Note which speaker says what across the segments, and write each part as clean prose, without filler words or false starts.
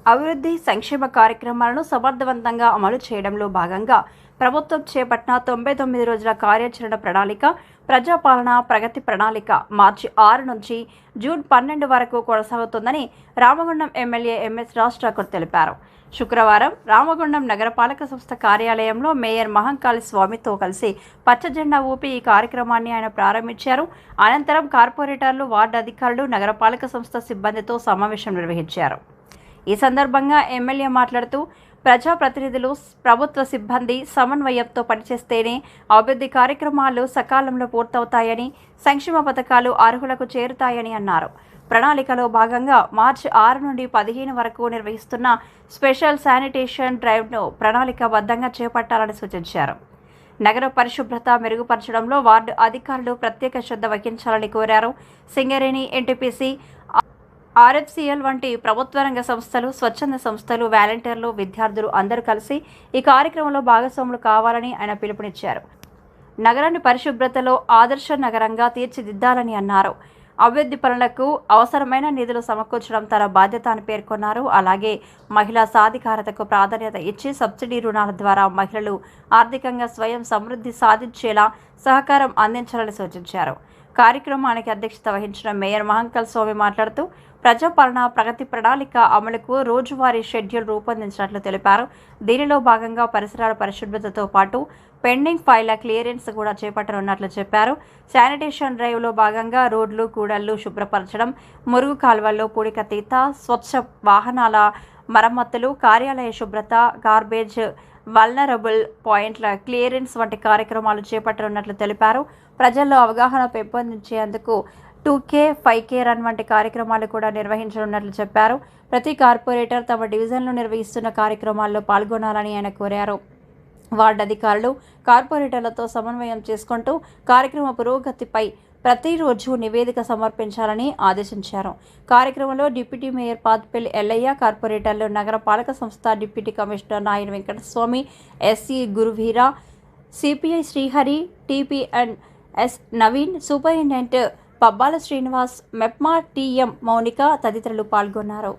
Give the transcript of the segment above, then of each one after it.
Speaker 1: అభివృద్ధి సంక్షేమ కార్యక్రమాలను సమర్థవంతంగా అమలు చేయడంలో భాగంగా ప్రభుత్వం చేపట్టిన 99 రోజుల కార్యాచరణ ప్రణాళిక ప్రజాపాలన ప్రగతి ప్రణాళిక మార్చి 6 నుంచి జూన్ 12 వరకు కొనసాగుతుందని రామగుండం ఎమ్మెల్యే ఎంఎస్ రాజ్ ఠాకూర్ తెలిపారు. శుక్రవారం రామగుండం నగరపాలక సంస్థ కార్యాలయంలో మేయర్ మహంకాళి స్వామితో కలిసి పచ్చజెండా ఊపి ఈ కార్యక్రమాన్ని ఆయన ప్రారంభించారు. అనంతరం కార్పొరేటర్లు, వార్డు అధికారులు, నగరపాలక సంస్థ సిబ్బందితో సమావేశం నిర్వహించారు. ఈ సందర్భంగా ఎమ్మెల్యే మాట్లాడుతూ ప్రజాప్రతినిధులు, ప్రభుత్వ సిబ్బంది సమన్వయంతో పనిచేస్తేనే అభివృద్ధి కార్యక్రమాలు సకాలంలో పూర్తవుతాయని, సంక్షేమ పథకాలు అర్హులకు చేరుతాయని అన్నారు. ప్రణాళికలో భాగంగా మార్చి 6 నుండి 15 వరకు నిర్వహిస్తున్న స్పెషల్ శానిటేషన్ డ్రైవ్ను ప్రణాళికాబద్ధంగా చేపట్టాలని సూచించారు. నగర పరిశుభ్రత మెరుగుపరచడంలో వార్డు అధికారులు ప్రత్యేక శ్రద్ధ వహించాలని కోరారు. సింగరేణి, ఎన్టీపీసీ, ఆర్ఎఫ్సిఎల్ వంటి ప్రభుత్వ రంగ సంస్థలు, స్వచ్ఛంద సంస్థలు, వాలంటీర్లు, విద్యార్థులు అందరూ కలిసి ఈ కార్యక్రమంలో భాగస్వాములు కావాలని ఆయన పిలుపునిచ్చారు. నగరాన్ని పరిశుభ్రతలో ఆదర్శ నగరంగా తీర్చిదిద్దాలని అన్నారు. అభివృద్ధి పనులకు అవసరమైన నిధులు సమకూర్చడం తన బాధ్యత అని పేర్కొన్నారు. అలాగే మహిళా సాధికారతకు ప్రాధాన్యత ఇచ్చి సబ్సిడీ రుణాల ద్వారా మహిళలు ఆర్థికంగా స్వయం సమృద్ధి సాధించేలా సహకారం అందించాలని సూచించారు. కార్యక్రమానికి అధ్యక్షత వహించిన మేయర్ మహంకాళి స్వామి మాట్లాడుతూ ప్రజాపాలన ప్రగతి ప్రణాళిక అమలుకు రోజువారీ షెడ్యూల్ రూపొందించినట్లు తెలిపారు. దీనిలో భాగంగా పరిసరాల పరిశుభ్రతతో పాటు పెండింగ్ ఫైళ్ల క్లియరెన్స్ కూడా చేపట్టనున్నట్లు చెప్పారు. శానిటేషన్ డ్రైవ్లో భాగంగా రోడ్లు, కూడళ్లు శుభ్రపరచడం, మురుగు కాల్వల్లో పూడికతీత, స్వచ్ఛ వాహనాల మరమ్మతులు, కార్యాలయ శుభ్రత, గార్బేజ్, వల్నరబుల్ పాయింట్ల క్లియరెన్స్ వంటి కార్యక్రమాలు చేపట్టనున్నట్లు తెలిపారు. ప్రజల్లో అవగాహన పెంపొందించేందుకు 2K, 5K రన్ వంటి కార్యక్రమాలు కూడా నిర్వహించనున్నట్లు చెప్పారు. ప్రతి కార్పొరేటర్ తమ డివిజన్లో నిర్వహిస్తున్న కార్యక్రమాల్లో పాల్గొనాలని ఆయన కోరారు. వార్డు అధికారులు, కార్పొరేటర్లతో సమన్వయం చేసుకుంటూ కార్యక్రమ పురోగతిపై ప్రతిరోజు నివేదిక సమర్పించాలని ఆదేశించారు. కార్యక్రమంలో డిప్యూటీ మేయర్ పాత్పల్లి ఎల్లయ్య, కార్పొరేటర్లు, నగర పాలక సంస్థ deputy commissioner Nayana Venkataswamy, SC Guruveera, CPI Srihari, TPNS Naveen, superintendent Pabbala Srinivas, MEPMA TM Mounika తదితరులు పాల్గొన్నారు.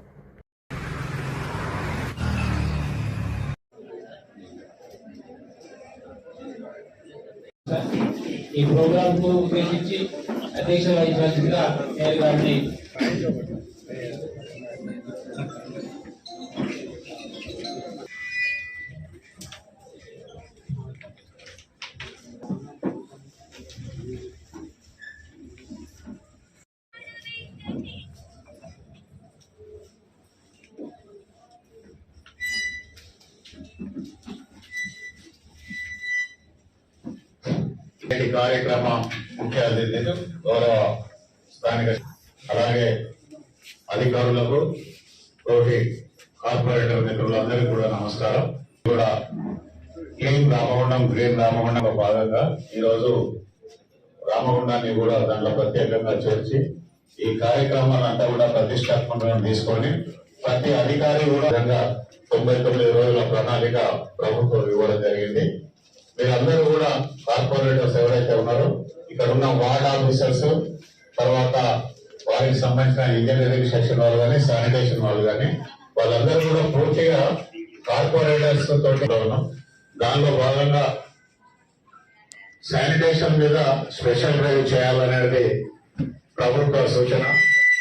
Speaker 2: ఈ ప్రోగ్రామ్ కు ఉద్దేశించి అధ్యక్ష వహించాల్సిందిగా మేయర్ గారిని
Speaker 3: కార్యక్రమ ముఖ్య అతిథులు, గౌరవ స్థానిక అలాగే అధికారులకు, తోటి కార్పొరేటర్ మిత్రులందరికీ కూడా నమస్కారం. కూడా క్లీన్ రామగుండం, గ్రీన్ రామగుండం భాగంగా ఈరోజు రామగుండాన్ని కూడా దాంట్లో ప్రత్యేకంగా చేర్చి ఈ కార్యక్రమాన్ని అంతా కూడా ప్రతిష్టాత్మకంగా తీసుకొని ప్రతి అధికారి కూడా 99 రోజుల ప్రణాళిక ప్రభుత్వం ఇవ్వడం జరిగింది. మీరందరూ కూడా కార్పొరేటర్స్ ఎవరైతే ఉన్నారో ఇక్కడ ఉన్న వార్డ్ ఆఫీసర్స్, తర్వాత వారికి సంబంధించిన ఇంజనీరింగ్ సెక్షన్ వాళ్ళు కానీ, శానిటేషన్ వాళ్ళు కానీ, వాళ్ళందరూ కూడా పూర్తిగా కార్పొరేటర్స్ తోటి ఉన్నాం. దానిలో భాగంగా శానిటేషన్ మీద స్పెషల్ డ్రైవ్ చేయాలనేది ప్రభుత్వ సూచన.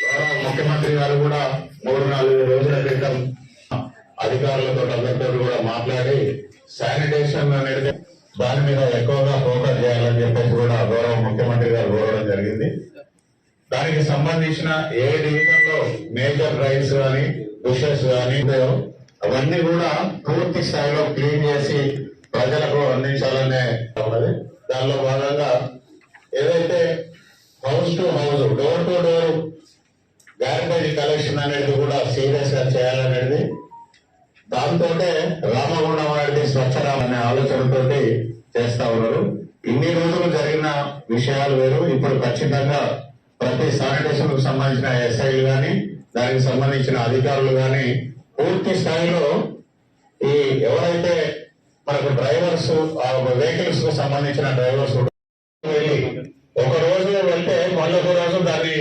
Speaker 3: గౌరవ ముఖ్యమంత్రి గారు కూడా 3-4 రోజుల క్రితం అధికారులతో అందరితో కూడా మాట్లాడి శానిటేషన్ అనేది దాని మీద ఎక్కువగా ఫోకస్ చేయాలని చెప్పేసి కూడా గౌరవ ముఖ్యమంత్రి గారు కోరడం జరిగింది. దానికి సంబంధించిన ఏ డివిజన్ లో మేజర్ డ్రైవ్స్ కానీ, బుషెస్ కానీ అవన్నీ కూడా పూర్తి స్థాయిలో క్లీన్ చేసి ప్రజలకు అందించాలనే ఉన్నది. దానిలో భాగంగా ఏదైతే house to house, door to door garbage collection అనేది కూడా సీరియస్ గా చేయాలనేది, దాంతో రామగుండం అనేది స్వచ్ఛరామ అనే ఆలోచనతో చేస్తా ఉన్నారు. ఇన్ని రోజులు జరిగిన విషయాలు వేరు. ఇప్పుడు ఖచ్చితంగా ప్రతి శానిటేషన్ కు సంబంధించిన ఎస్ఐలు కానీ, దానికి సంబంధించిన అధికారులు కానీ పూర్తి స్థాయిలో ఈ ఎవరైతే మనకు డ్రైవర్స్, వెహికల్స్ కు సంబంధించిన డ్రైవర్స్ వెళ్ళి ఒక రోజు వెళ్తే మళ్ళీ ఒక రోజు దాన్ని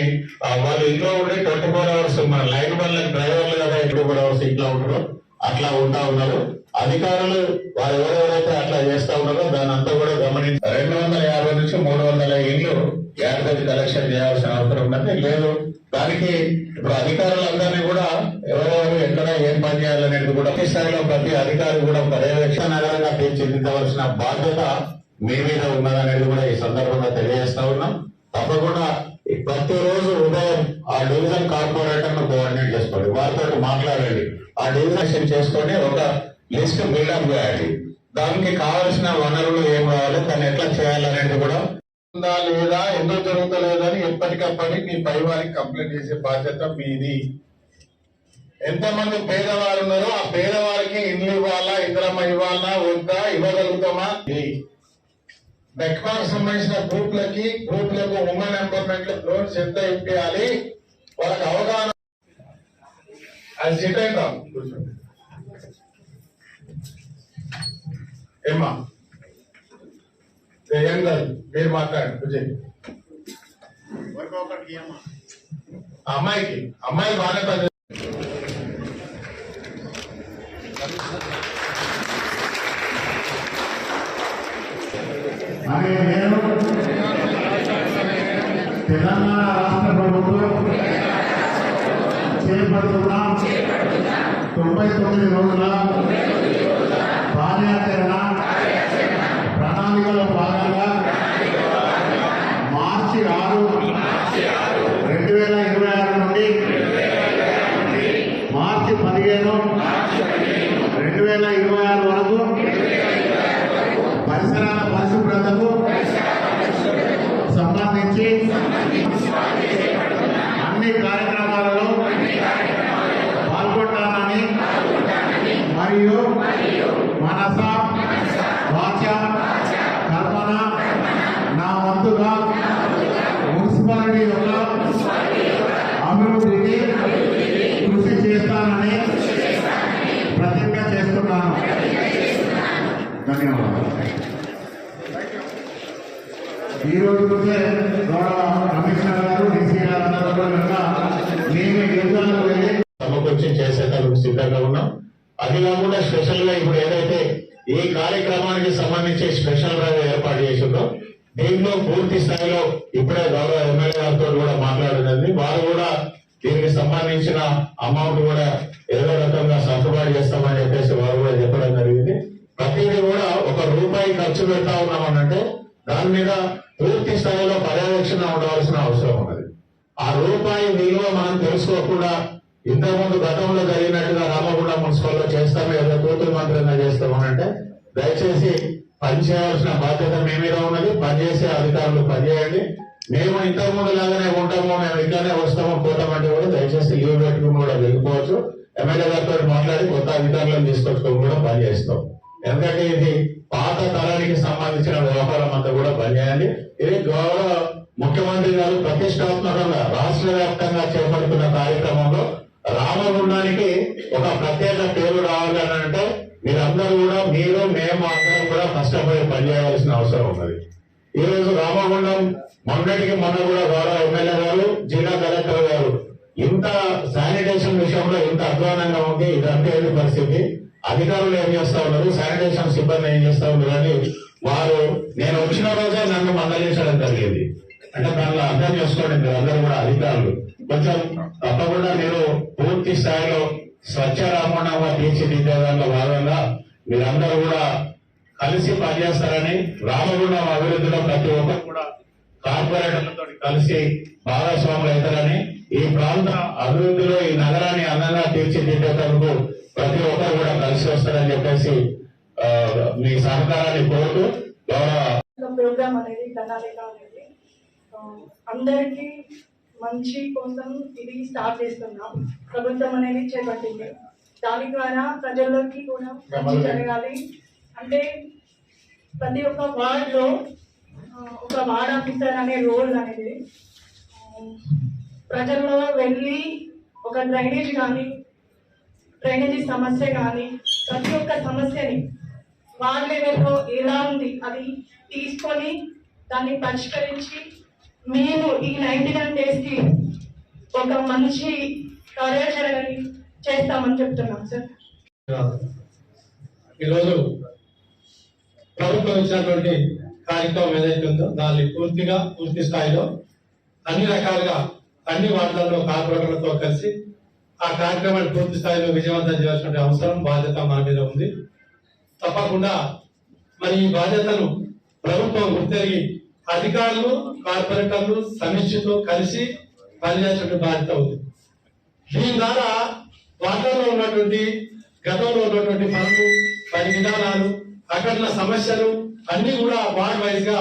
Speaker 3: వాళ్ళు ఇంట్లో ఉండి 24 hours మన లైన్ వాళ్ళకి డ్రైవర్లు కదా 24 hours ఇంట్లో ఉంటారు, అట్లా ఉంటా ఉన్నారు. అధికారులు వారు ఎవరెవరైతే అట్లా చేస్తా ఉన్నారో దాన్ని అంతా కూడా గమనించి 250 నుంచి 300 ఇళ్ళు యాడగది కలెక్షన్ చేయాల్సిన అవసరం ఉన్నది. లేదు దానికి ఇప్పుడు అధికారులందరినీ కూడా ఎవరెవరు ఎక్కడ ఏం పని చేయాలనేది కూడా ప్రతి స్థాయిలో ప్రతి అధికారి కూడా పర్యవేక్షణ నగరంగా తీర్చిదిద్దవలసిన బాధ్యత మీ మీద ఉన్నదనేది కూడా ఈ సందర్భంగా తెలియజేస్తా ఉన్నాం. తప్పకుండా ప్రతిరోజు ఉదయం ఆ డివిజన్ కార్పొరేటర్ ను కోఆర్డినేట్ చేసుకోండి, వారితో మాట్లాడండి, ఆ డివిజన్ చేసుకొని ఒక లిస్ట్ బిల్డప్ చేయాలి. దానికి కావాల్సిన వనరులు ఏం కావాలి, దాన్ని ఎట్లా చేయాలనేది కూడా ఉందా లేదా, ఎందుకు జరుగుతలేదు అని ఎప్పటికప్పటి మీ పై వారికి కంప్లైంట్ చేసే బాధ్యత మీది. ఎంతమంది పేదవారు ఉన్నారో ఆ పేదవారికి ఇల్లు ఇవ్వాలా, ఇంద్రమ్మ ఇవ్వాలా, వద్దా, ఇవ్వగలుగుతామా. బెక్మాకు సంబంధించిన గ్రూప్లకు ఉమెన్ ఎంపవర్మెంట్ లోన్స్ ఎంత ఇప్పించాలి, వాళ్ళకి అవగాహన. అది సిట్ అవుతాం కూర్చోండి ఏమ్మా, ఏం కాదు మీరు మాట్లాడండి. విజయ్ అమ్మాయి బాగానే పని
Speaker 4: అని నేను తెలంగాణ రాష్ట్ర ప్రభుత్వం చేపడుతున్న 99 రోజుల కార్యాచరణ ప్రణాళికలో భాగంగా మార్చి 6, 2026 నుండి మార్చి 15, 2026 వరకు పరిసరాల పరిశుభ్రతకు సంబంధించి అన్ని కార్యక్రమాలలో పాల్గొంటానని మరియు మనస వాచ కర్మన నా వంతుగా మున్సిపాలిటీ యొక్క అభివృద్ధికి కృషి చేస్తానని ప్రతిజ్ఞ చేస్తున్నాను. ధన్యవాదాలు. ఈ రోజు నుంచే గౌరవ కమిషనర్ గారు, డీసీ గారు అందరూ కూడా మేము యుద్ధాలకు వెళ్ళి
Speaker 3: సమకూర్చి చేసేందుకు సిద్ధంగా ఉన్నాం. అది కాకుండా స్పెషల్ గా ఇప్పుడు ఏదైతే ఈ కార్యక్రమానికి సంబంధించి స్పెషల్ డ్రైవ్ ఏర్పాటు చేసిందో దీంట్లో పూర్తి స్థాయిలో ఇప్పుడే గౌరవ ఎమ్మెల్యే గారితో కూడా మాట్లాడినది. వారు కూడా దీనికి సంబంధించిన అమౌంట్ కూడా ఏదో రకంగా సర్దుబాటు చేస్తామని చెప్పేసి వారు కూడా చెప్పడం జరిగింది. ప్రతిదీ కూడా ₹1 ఖర్చు పెడతా ఉన్నామనంటే దాని మీద పూర్తి స్థాయిలో పర్యవేక్షణ ఉండవలసిన అవసరం ఉన్నది. ఆ రూపాయి విలువ మనం తెలుసుకోకుండా ఇంతకుముందు గతంలో జరిగినట్టుగా రామగుండం మున్సిపల్లో చేస్తాము, ఏదో తూతులు మంత్రంగా చేస్తామనంటే దయచేసి పనిచేయాల్సిన బాధ్యత మీ మీద ఉన్నది. పనిచేసే అధికారులు పనిచేయండి. మేము ఇంతకుముందు లాగానే ఉంటాము, మేము ఇట్లానే వస్తాము పోతామంటే కూడా దయచేసి లీవ్ పెట్టుకుని కూడా వెళ్ళిపోవచ్చు. ఎమ్మెల్యే గారితో మాట్లాడి కొత్త అధికారులను తీసుకొచ్చుకొని కూడా పనిచేస్తాం. ఎందుకంటే ఇది పాత తరానికి సంబంధించిన వ్యవహారం అంతా కూడా పనిచేయండి. ఇది గౌరవ ముఖ్యమంత్రి గారు ప్రతిష్టాత్మకంగా రాష్ట్ర వ్యాప్తంగా చేపడుతున్న కార్యక్రమంలో రామగుండానికి ఒక ప్రత్యేక పేరు రావాలని అంటే మీరందరూ కూడా మీరు మేము అందరం కూడా కష్టపడి పనిచేయవలసిన అవసరం ఉన్నది. ఈ రోజు రామగుండం మొన్నటికి మొన్న కూడా గౌరవ ఎమ్మెల్యే గారు, జిల్లా కలెక్టర్ గారు ఇంత శానిటేషన్ విషయంలో ఇంత అధ్వానంగా ఉంది, ఇదంతా ఏది పరిస్థితి, అధికారులు ఏం చేస్తా ఉన్నారు, శానిటేషన్ సిబ్బంది ఏం చేస్తా ఉన్నారు అని వారు నేను వచ్చిన రోజే నన్ను మందలించడం జరిగింది. అంటే దానిలో అర్థం చేసుకోండి మీరు అందరూ కూడా అధికారులు కొంచెం తప్పకుండా మీరు పూర్తి స్థాయిలో స్వచ్ఛ రామగుండంగా తీర్చిదిద్దే దానిలో భాగంగా మీరందరూ కూడా కలిసి పనిచేస్తారని, రామగుండం అభివృద్ధిలో ప్రతి ఒక్కరు కూడా కార్పొరేటర్లతో కలిసి భాగస్వాములు అవుతారని, ఈ ప్రాంత అభివృద్ధిలో ఈ నగరాన్ని అందంగా తీర్చిదిద్దేందుకు ప్రతి ఒక్కరు కూడా కలిసి వస్తారని చెప్పేసి మీ సహకారాన్ని కోరుతూ
Speaker 5: ప్రోగ్రామ్ అనేది ప్రణాళిక అనేది అందరికీ మంచి కోసం ఇది స్టార్ట్ చేస్తున్నాం. ప్రభుత్వం అనేది చేపట్టింది. దాని ద్వారా ప్రజల్లోకి కూడా మంచి జరగాలి అంటే ప్రతి ఒక్క వార్డులో ఒక వార్డ్ ఆఫీసర్ అనే రోల్ అనేది ప్రజల్లో వెళ్ళి ఒక డ్రైనేజీ సమస్య కానీ ప్రతి ఒక్క సమస్యని వార్డ్ లెవెల్లో ఎలా ఉంది అది తీసుకొని దాన్ని పరిష్కరించి మేము ఈ 99 days కి ఒక మంచి కార్యాచరణని చేస్తామని చెప్తున్నాం సార్.
Speaker 6: ఈరోజు ప్రభుత్వం ఇచ్చినటువంటి కార్యక్రమం ఏదైతే ఉందో దాన్ని పూర్తి స్థాయిలో అన్ని రకాలుగా అన్ని వార్డులలో కార్పొరేటర్లతో కలిసి ఆ కార్యక్రమాన్ని పూర్తి స్థాయిలో విజయవంతం చేయాల్సిన అవసరం బాధ్యత మన మీద ఉంది. తప్పకుండా మరి ఈ బాధ్యతను ప్రభుత్వం గుర్తెరిగి అధికారులు కార్పొరేటర్లు సమీక్షతో కలిసి పనిచేసే బాధ్యత ఉంది. దీని ద్వారా వార్డులో ఉన్నటువంటి గతంలో ఉన్నటువంటి పనులు పని విధానాలు అక్కడ ఉన్న సమస్యలు అన్ని కూడా వార్డ్ వైజ్ గా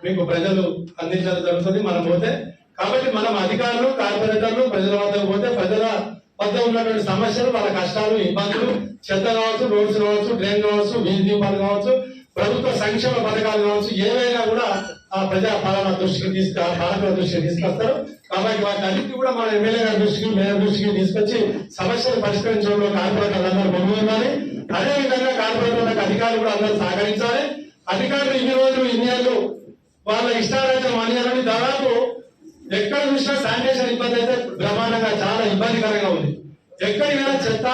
Speaker 6: మీకు ప్రజలు అందించడం జరుగుతుంది మనం పోతే. కాబట్టి మనం అధికారులు కార్పొరేటర్లు ప్రజల వద్దకు పోతే ప్రజల వద్ద ఉన్నటువంటి సమస్యలు వాళ్ళ కష్టాలు ఇబ్బందులు చెత్త కావచ్చు, రోడ్స్ కావచ్చు, డ్రైన్ కావచ్చు, వీధి దీపాలు కావచ్చు, ప్రభుత్వ సంక్షేమ పథకాలు కావచ్చు, ఏవైనా కూడా ఆ ప్రజా పాలన దృష్టికి పాలకుల దృష్టికి తీసుకొస్తారు. కాబట్టి వాటి అన్నింటి కూడా మన ఎమ్మెల్యే గారి దృష్టికి మేయర్ దృష్టికి తీసుకొచ్చి సమస్యలు పరిష్కరించడంలో కార్పొరేటర్లు అందరూ ముందు ఉండాలి. అదేవిధంగా కార్పొరేటర్లకు అధికారులు కూడా అందరూ సహకరించాలి. అధికారులు ఇన్ని రోజులు ఇన్ని ఏళ్ళు వాళ్ళ ఇష్టారాజ్యం అనియాలని దాదాపు ఎక్కడ చూసినా శానిటేషన్ ఇబ్బంది అయితే బ్రహ్మాండంగా చాలా ఇబ్బందికరంగా ఉంది. ఎక్కడికైనా చెత్త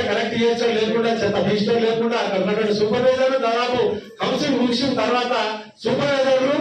Speaker 6: కలెక్ట్ చేయడం లేకుండా, చెత్త తీసుకోవడం లేకుండా అక్కడ ఉన్నటువంటి సూపర్వైజర్లు దాదాపు కౌన్సిల్ ముగిసిన తర్వాత సూపర్వైజర్లు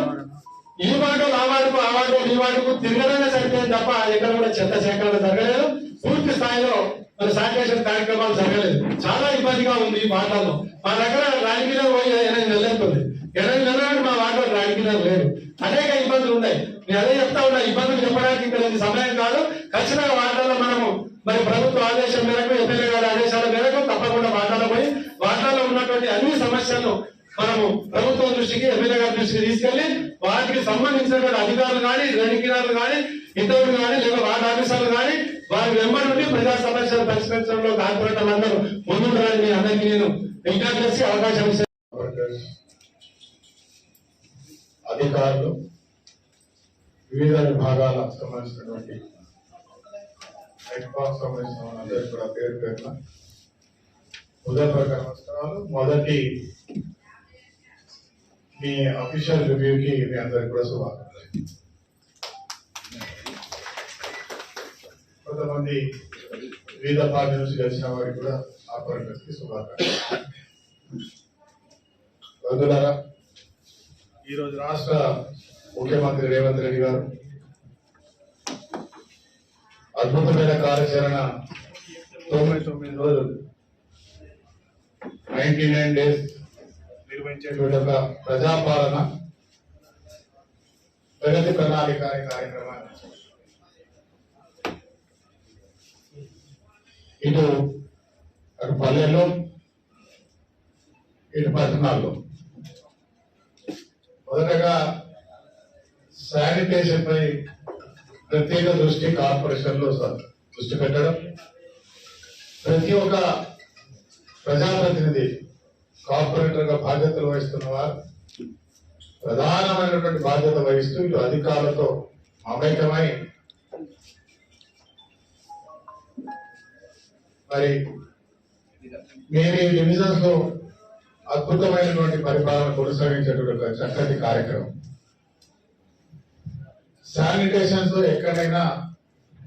Speaker 6: ఈ వార్డు ఆ వార్డుకు ఆ వార్డు ఈ వార్డుకు తిరగడమే సరిపోయింది తప్ప ఎక్కడ కూడా చెత్త సేకరణ జరగలేదు. పూర్తి స్థాయిలో మన శానిటేషన్ కార్యక్రమాలు జరగలేదు. చాలా ఇబ్బందిగా ఉంది ఈ వార్డులలో. మా దగ్గర రాజకీయాలు పోయి 8 నెలలు అవుతుంది. 8 నెలలు మా వార్డులో రాజకీయాలు లేదు. అనేక ఇబ్బందులు ఉన్నాయి. నేను అదే చెప్తా ఉన్నా, ఇబ్బందులు చెప్పడానికి ఇక్కడ సమయం కాదు. ఖచ్చితంగా వార్డులలో మనము మరి ప్రభుత్వ ఆదేశం మేరకు ఎమ్మెల్యే గారి ఆదేశాల మేరకు తప్పకుండా వార్డులలో పోయి వార్డులలో ఉన్నటువంటి అన్ని సమస్యలను మనము ప్రభుత్వం దృష్టికి ఎమ్మెల్యే గారి దృష్టికి తీసుకెళ్లి వాటికి సంబంధించినటువంటి అధికారులు కానీ రెడ్డికిరాలు కానీ ఇతరులు కానీ లేదా వార్డు ఆఫీసర్లు కానీ వారి వెంబడి నుండి ప్రజా సమస్యలు పరిష్కరించడంలో కార్పొరేటర్లు అందరూ ముందుండాలని మీ అందరికీ నేను విజ్ఞప్తి చేసి అవకాశం ఇస్తాను.
Speaker 3: అధికారులు వివిధ విభాగాల సంబంధించినటువంటి సంబంధించిన అందరికీ కూడా పేరు పేరున ఉదయపూర్వక నమస్కారాలు. మొదటి మీ అఫీషియల్ రివ్యూకి మీ అందరికి కూడా శుభాకాంక్షలు. కొంతమంది వివిధ పార్టీ నుంచి గెలిచిన వారికి కూడా కార్పొరేటర్స్కి శుభాకాంక్షలు. బంధువులారా, ఈరోజు రాష్ట్ర ముఖ్యమంత్రి రేవంత్ రెడ్డి గారు అద్భుతమైన కార్యాచరణ 99 రోజులు 99 days నిర్వహించేటువంటి ఒక ప్రజాపాలన ప్రగతి ప్రణాళిక అనే కార్యక్రమాన్ని అటు పల్లెల్లో ఇటు పట్టణాల్లో మొదటగా శానిటేషన్ పై ప్రత్యేక దృష్టి కార్పొరేషన్ లో దృష్టి పెట్టడం, ప్రతి ఒక్క ప్రజాప్రతినిధి కార్పొరేటర్ గా బాధ్యతలు వహిస్తున్న వారు ప్రధానమైనటువంటి బాధ్యత వహిస్తూ ఇటు అధికారులతో మమేకమై మరి మీరు ఈ డివిజన్స్ లో అద్భుతమైనటువంటి పరిపాలన కొనసాగించేటువంటి ఒక చక్కటి కార్యక్రమం. శానిటేషన్స్ ఎక్కడైనా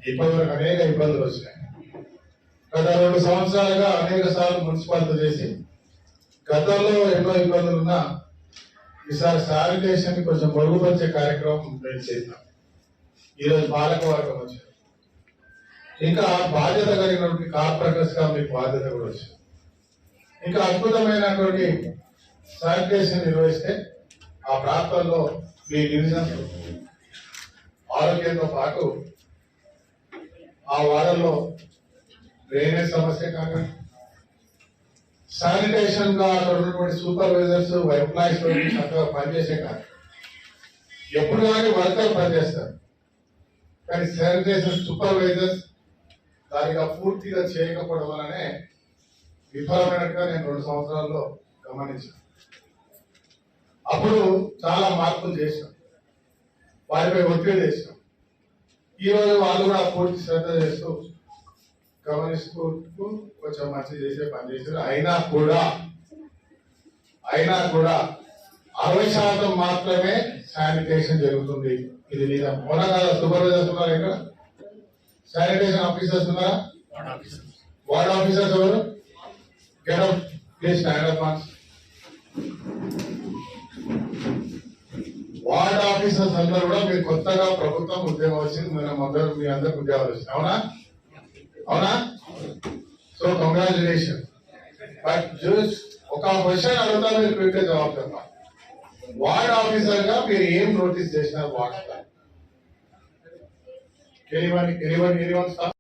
Speaker 3: ఇప్పటివరకు అనేక ఇబ్బందులు వచ్చినాయి. గత 2 సంవత్సరాలుగా అనేక సార్లు మున్సిపాలిటీ చేసి గతంలో ఎన్నో ఇబ్బందులు ఉన్నా ఈసారి శానిటేషన్ కొంచెం మెరుగుపరిచే కార్యక్రమం మేము చేద్దాం. ఈరోజు పాలకవర్గం వచ్చింది, ఇంకా బాధ్యత కలిగినటువంటి కార్పొరేటర్స్ గా మీకు బాధ్యత కూడా వచ్చింది. ఇంకా అద్భుతమైనటువంటి శానిటేషన్ నిర్వహిస్తే ఆ ప్రాంతాల్లో మీ డివిజన్ ఆరోగ్యంతో పాటు ఆ వార్డుల్లో డ్రైనేజ్ సమస్య కానీ శానిటేషన్ గా అక్కడ ఉన్నటువంటి సూపర్వైజర్స్ ఎంప్లాయీస్ చక్కగా పనిచేసే కానీ ఎప్పుడు కానీ వర్కర్ పనిచేస్తారు, కానీ శానిటేషన్ సూపర్వైజర్స్ దానిగా పూర్తిగా చేయకపోవడం వల్లనే విఫలమైనట్టుగా నేను 2 సంవత్సరాల్లో గమనించాను. అప్పుడు చాలా మార్పులు చేశాం, వారిపై ఒత్తిడి చేశాం. ఈ రోజు వాళ్ళు కూడా పూర్తి శ్రద్ధ చేస్తూ గమనిస్తూ కొంచెం మంచి చేసే పని చేశారు. అయినా కూడా 60% మాత్రమే శానిటేషన్ జరుగుతుంది.
Speaker 4: ఇది లేదా మొన్న సూపర్వైజర్స్ ఉన్నారా ఇక్కడ? శానిటేషన్ ఆఫీసర్స్ ఉన్నారా? వార్డ్ ఆఫీసర్స్ ఎవరు? Get out please stand up once. Ward officers అందరూ కూడా మీరు కొత్తగా ప్రభుత్వం ఉద్యోగం వచ్చింది, మనం అందరూ మీ అందరికి ఉద్యోగాలు వచ్చింది, అవునా? అవునా? So congratulation. బట్ జస్ట్ ఒక క్వశ్చన్ అడుగుతా, మీరు క్విక్ గా జవాబు చెప్పాలి. వార్డ్ ఆఫీసర్ గా మీరు ఏం నోటీస్ చేసినారు వార్డ్? ఎనీవన్